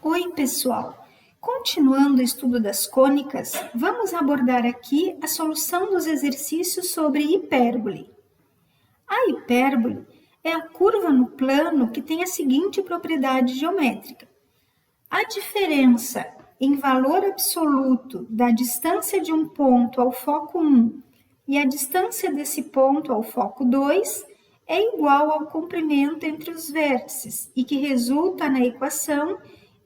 Oi, pessoal! Continuando o estudo das cônicas, vamos abordar aqui a solução dos exercícios sobre hipérbole. A hipérbole é a curva no plano que tem a seguinte propriedade geométrica. A diferença em valor absoluto da distância de um ponto ao foco 1 e a distância desse ponto ao foco 2 é igual ao comprimento entre os vértices e que resulta na equação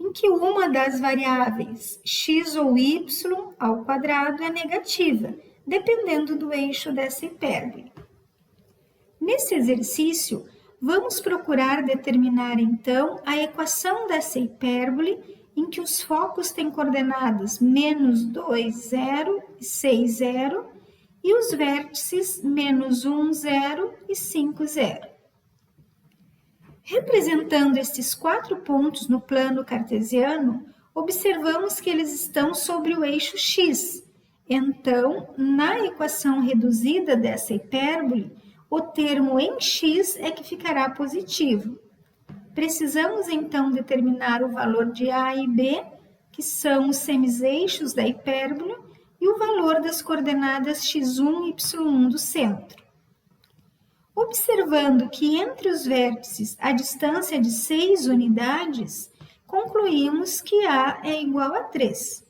em que uma das variáveis x ou y ao quadrado é negativa, dependendo do eixo dessa hipérbole. Nesse exercício, vamos procurar determinar então a equação dessa hipérbole em que os focos têm coordenadas menos 2, 0 e 6, 0 e os vértices menos 1, 0 e 5, 0. Representando estes 4 pontos no plano cartesiano, observamos que eles estão sobre o eixo x. Então, na equação reduzida dessa hipérbole, o termo em x é que ficará positivo. Precisamos então determinar o valor de a e b, que são os semiseixos da hipérbole, e o valor das coordenadas x1 e y1 do centro. Observando que entre os vértices a distância é de 6 unidades, concluímos que A é igual a 3.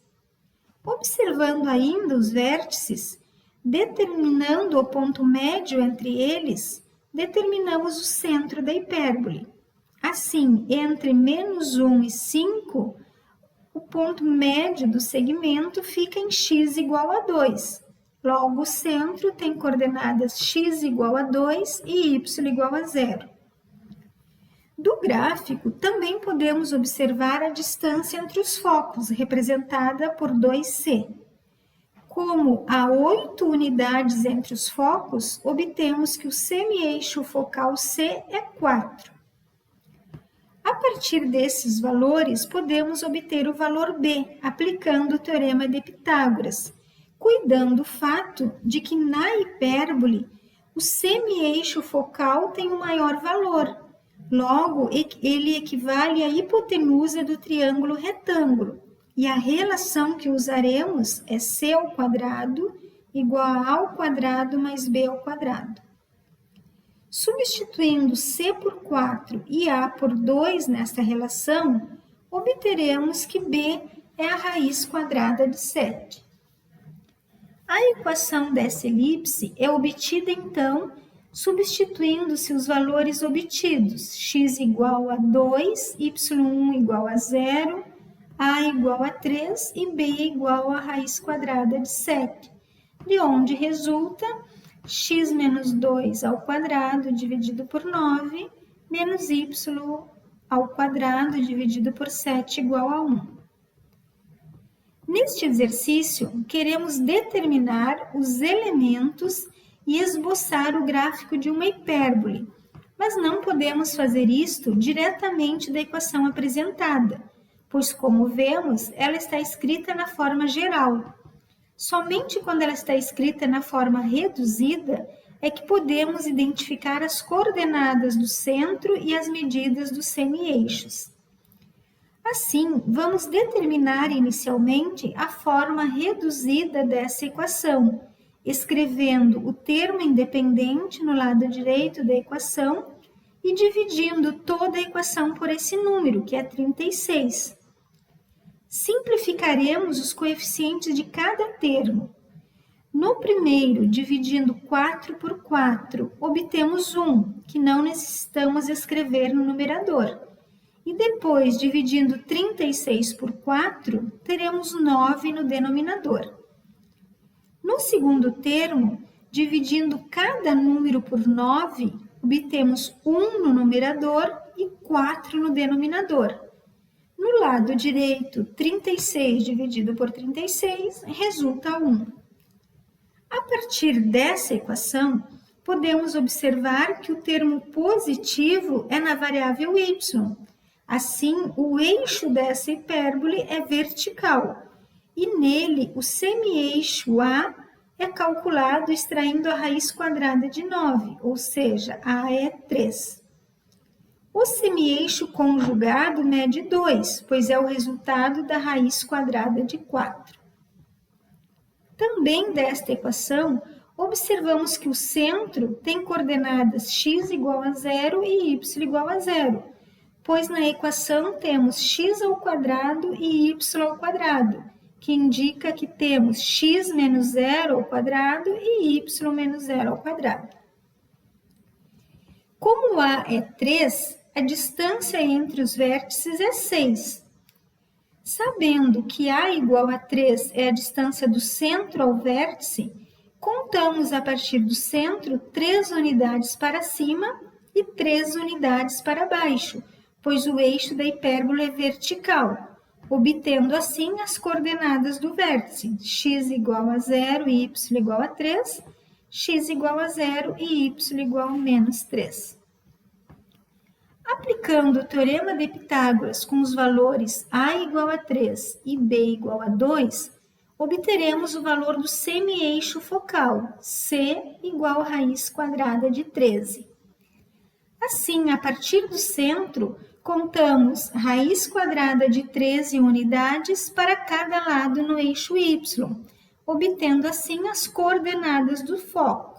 Observando ainda os vértices, determinando o ponto médio entre eles, determinamos o centro da hipérbole. Assim, entre menos 1 e 5, o ponto médio do segmento fica em x igual a 2. Logo, o centro tem coordenadas x igual a 2 e y igual a 0. Do gráfico, também podemos observar a distância entre os focos, representada por 2c. Como há 8 unidades entre os focos, obtemos que o semi-eixo focal C é 4. A partir desses valores, podemos obter o valor B, aplicando o teorema de Pitágoras, cuidando do fato de que na hipérbole o semi-eixo focal tem o maior valor. Logo, ele equivale à hipotenusa do triângulo retângulo. E a relação que usaremos é c ao quadrado igual a ao quadrado mais b ao quadrado. Substituindo c por 4 e a por 2 nesta relação, obteremos que b é a raiz quadrada de 7. A equação dessa elipse é obtida, então, substituindo-se os valores obtidos, x igual a 2, y1 igual a 0, a igual a 3 e b igual a raiz quadrada de 7, de onde resulta x menos 2 ao quadrado dividido por 9, menos y ao quadrado dividido por 7 igual a 1. Neste exercício, queremos determinar os elementos e esboçar o gráfico de uma hipérbole, mas não podemos fazer isto diretamente da equação apresentada, pois, como vemos, ela está escrita na forma geral. Somente quando ela está escrita na forma reduzida é que podemos identificar as coordenadas do centro e as medidas dos semi-eixos. Assim, vamos determinar inicialmente a forma reduzida dessa equação, escrevendo o termo independente no lado direito da equação e dividindo toda a equação por esse número, que é 36. Simplificaremos os coeficientes de cada termo. No primeiro, dividindo 4 por 4, obtemos 1, que não necessitamos escrever no numerador. E depois, dividindo 36 por 4, teremos 9 no denominador. No segundo termo, dividindo cada número por 9, obtemos 1 no numerador e 4 no denominador. No lado direito, 36 dividido por 36 resulta 1. A partir dessa equação, podemos observar que o termo positivo é na variável y. Assim, o eixo dessa hipérbole é vertical e nele o semi-eixo A é calculado extraindo a raiz quadrada de 9, ou seja, A é 3. O semi-eixo conjugado mede 2, pois é o resultado da raiz quadrada de 4. Também desta equação, observamos que o centro tem coordenadas x igual a 0 e y igual a 0, pois na equação temos x ao quadrado e y ao quadrado, que indica que temos x menos 0 ao quadrado e y menos 0 ao quadrado. Como A é 3, a distância entre os vértices é 6. Sabendo que A igual a 3 é a distância do centro ao vértice, contamos a partir do centro 3 unidades para cima e 3 unidades para baixo, pois o eixo da hipérbole é vertical, obtendo assim as coordenadas do vértice, x igual a 0 e y igual a 3, x igual a 0 e y igual a menos 3. Aplicando o teorema de Pitágoras com os valores a igual a 3 e b igual a 2, obteremos o valor do semi-eixo focal, c igual a raiz quadrada de 13. Assim, a partir do centro, contamos raiz quadrada de 13 unidades para cada lado no eixo y, obtendo assim as coordenadas do foco.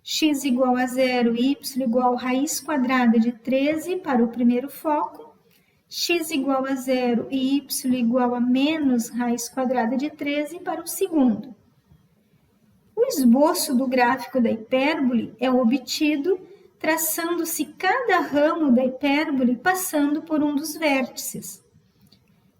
X igual a 0 e y igual a raiz quadrada de 13 para o primeiro foco, x igual a 0 e y igual a menos raiz quadrada de 13 para o segundo. O esboço do gráfico da hipérbole é obtido traçando-se cada ramo da hipérbole passando por um dos vértices.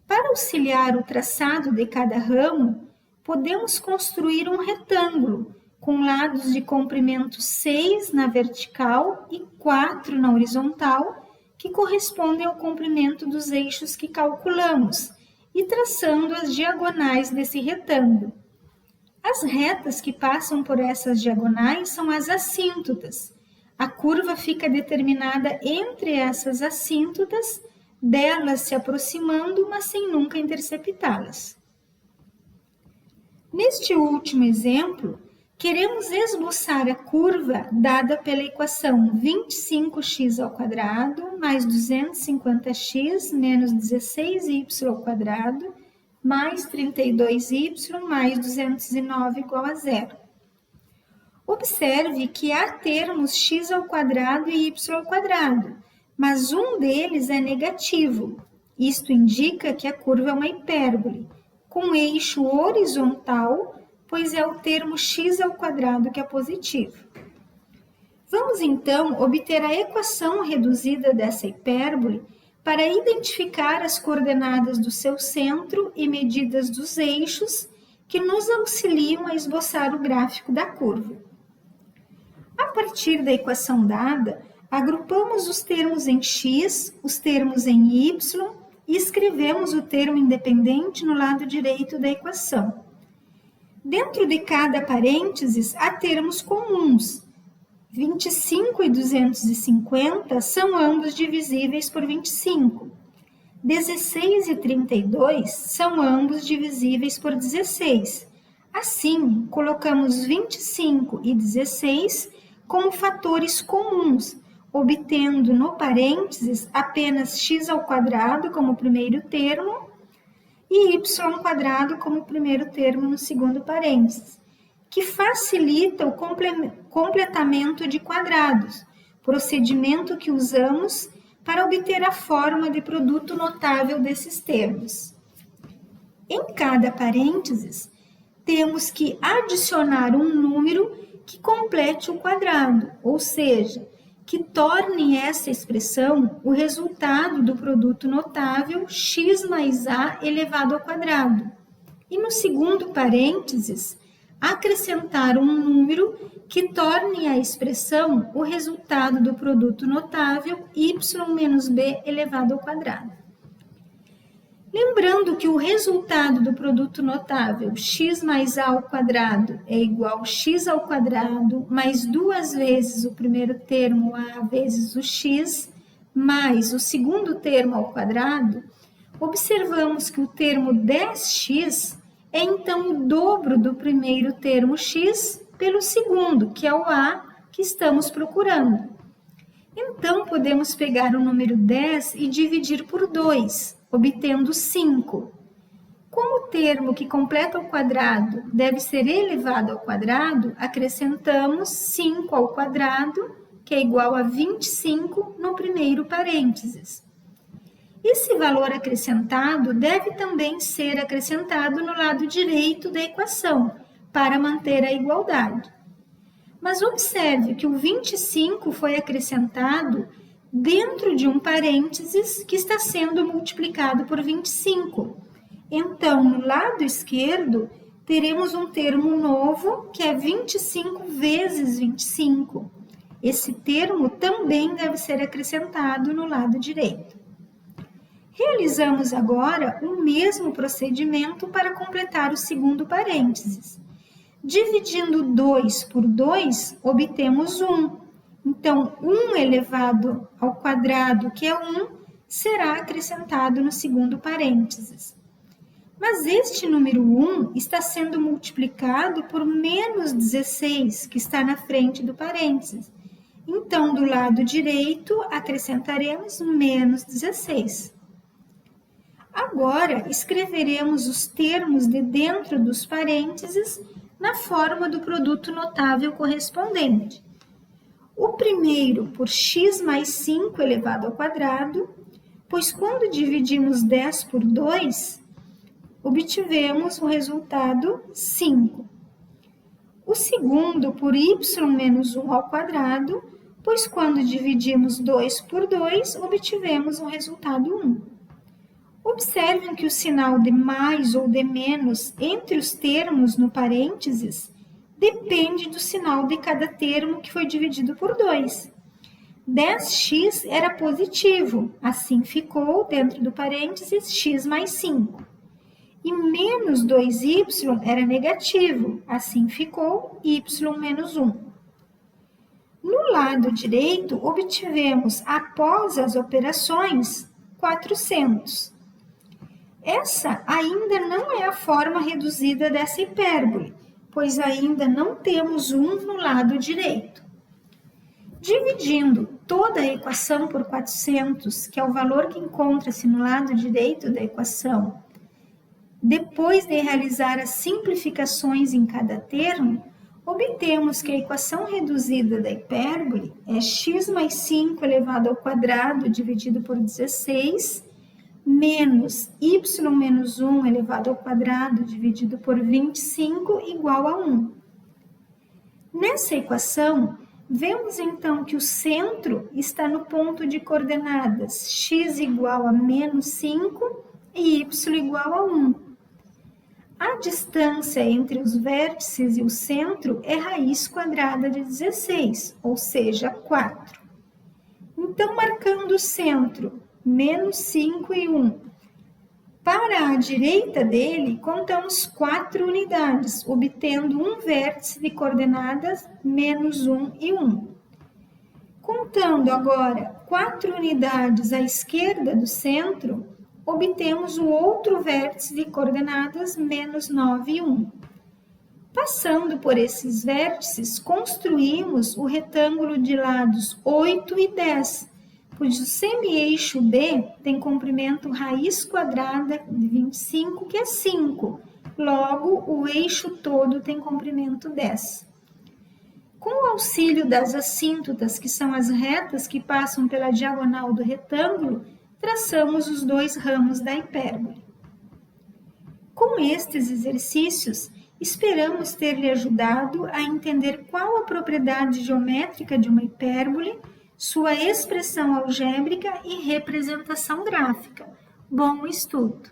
Para auxiliar o traçado de cada ramo, podemos construir um retângulo com lados de comprimento 6 na vertical e 4 na horizontal, que correspondem ao comprimento dos eixos que calculamos, e traçando as diagonais desse retângulo. As retas que passam por essas diagonais são as assíntotas. A curva fica determinada entre essas assíntotas, delas se aproximando, mas sem nunca interceptá-las. Neste último exemplo, queremos esboçar a curva dada pela equação 25x ao quadrado mais 250x menos 16y ao quadrado mais 32y mais 209 igual a 0. Observe que há termos x ao quadrado e y ao quadrado, mas um deles é negativo. Isto indica que a curva é uma hipérbole, com eixo horizontal, pois é o termo x ao quadrado que é positivo. Vamos então obter a equação reduzida dessa hipérbole para identificar as coordenadas do seu centro e medidas dos eixos que nos auxiliam a esboçar o gráfico da curva. A partir da equação dada, agrupamos os termos em x, os termos em y e escrevemos o termo independente no lado direito da equação. Dentro de cada parênteses, há termos comuns. 25 e 250 são ambos divisíveis por 25. 16 e 32 são ambos divisíveis por 16. Assim, colocamos 25 e 16 como fatores comuns, obtendo no parênteses apenas x ao quadrado como primeiro termo e y quadrado como primeiro termo no segundo parênteses, que facilita o completamento de quadrados, procedimento que usamos para obter a forma de produto notável desses termos. Em cada parênteses, temos que adicionar um número que complete o quadrado, ou seja, que torne essa expressão o resultado do produto notável x mais a elevado ao quadrado. E no segundo parênteses, acrescentar um número que torne a expressão o resultado do produto notável y menos b elevado ao quadrado. Lembrando que o resultado do produto notável x mais a ao quadrado é igual a x ao quadrado mais 2 vezes o primeiro termo a vezes o x mais o segundo termo ao quadrado, observamos que o termo 10x é então o dobro do primeiro termo x pelo segundo, que é o a que estamos procurando. Então, podemos pegar o número 10 e dividir por 2, obtendo 5. Como o termo que completa o quadrado deve ser elevado ao quadrado, acrescentamos 5 ao quadrado, que é igual a 25, no primeiro parênteses. Esse valor acrescentado deve também ser acrescentado no lado direito da equação, para manter a igualdade. Mas observe que o 25 foi acrescentado dentro de um parênteses que está sendo multiplicado por 25. Então, no lado esquerdo, teremos um termo novo, que é 25 vezes 25. Esse termo também deve ser acrescentado no lado direito. Realizamos agora o mesmo procedimento para completar o segundo parênteses. Dividindo 2 por 2, obtemos 1. Então, 1 elevado ao quadrado, que é 1, será acrescentado no segundo parênteses. Mas este número 1 está sendo multiplicado por menos 16, que está na frente do parênteses. Então, do lado direito, acrescentaremos menos 16. Agora, escreveremos os termos de dentro dos parênteses na forma do produto notável correspondente. O primeiro por x mais 5 elevado ao quadrado, pois quando dividimos 10 por 2, obtivemos o resultado 5. O segundo por y menos 1 ao quadrado, pois quando dividimos 2 por 2, obtivemos o resultado 1. Observem que o sinal de mais ou de menos entre os termos no parênteses depende do sinal de cada termo que foi dividido por 2. 10x era positivo, assim ficou dentro do parênteses x mais 5. E menos 2y era negativo, assim ficou y menos 1. No lado direito, obtivemos, após as operações, 400. Essa ainda não é a forma reduzida dessa hipérbole, pois ainda não temos 1 no lado direito. Dividindo toda a equação por 400, que é o valor que encontra-se no lado direito da equação, depois de realizar as simplificações em cada termo, obtemos que a equação reduzida da hipérbole é x mais 5 elevado ao quadrado dividido por 16, menos y menos 1 elevado ao quadrado dividido por 25 igual a 1. Nessa equação, vemos então que o centro está no ponto de coordenadas x igual a menos 5 e y igual a 1. A distância entre os vértices e o centro é raiz quadrada de 16, ou seja, 4. Então, marcando o centro, menos 5 e 1. Para a direita dele, contamos 4 unidades, obtendo um vértice de coordenadas menos 1 e 1. Contando agora 4 unidades à esquerda do centro, obtemos o outro vértice de coordenadas menos 9 e 1. Passando por esses vértices, construímos o retângulo de lados 8 e 10, pois o semi-eixo D tem comprimento raiz quadrada de 25, que é 5. Logo, o eixo todo tem comprimento 10. Com o auxílio das assíntotas, que são as retas que passam pela diagonal do retângulo, traçamos os 2 ramos da hipérbole. Com estes exercícios, esperamos ter lhe ajudado a entender qual a propriedade geométrica de uma hipérbole, sua expressão algébrica e representação gráfica. Bom estudo!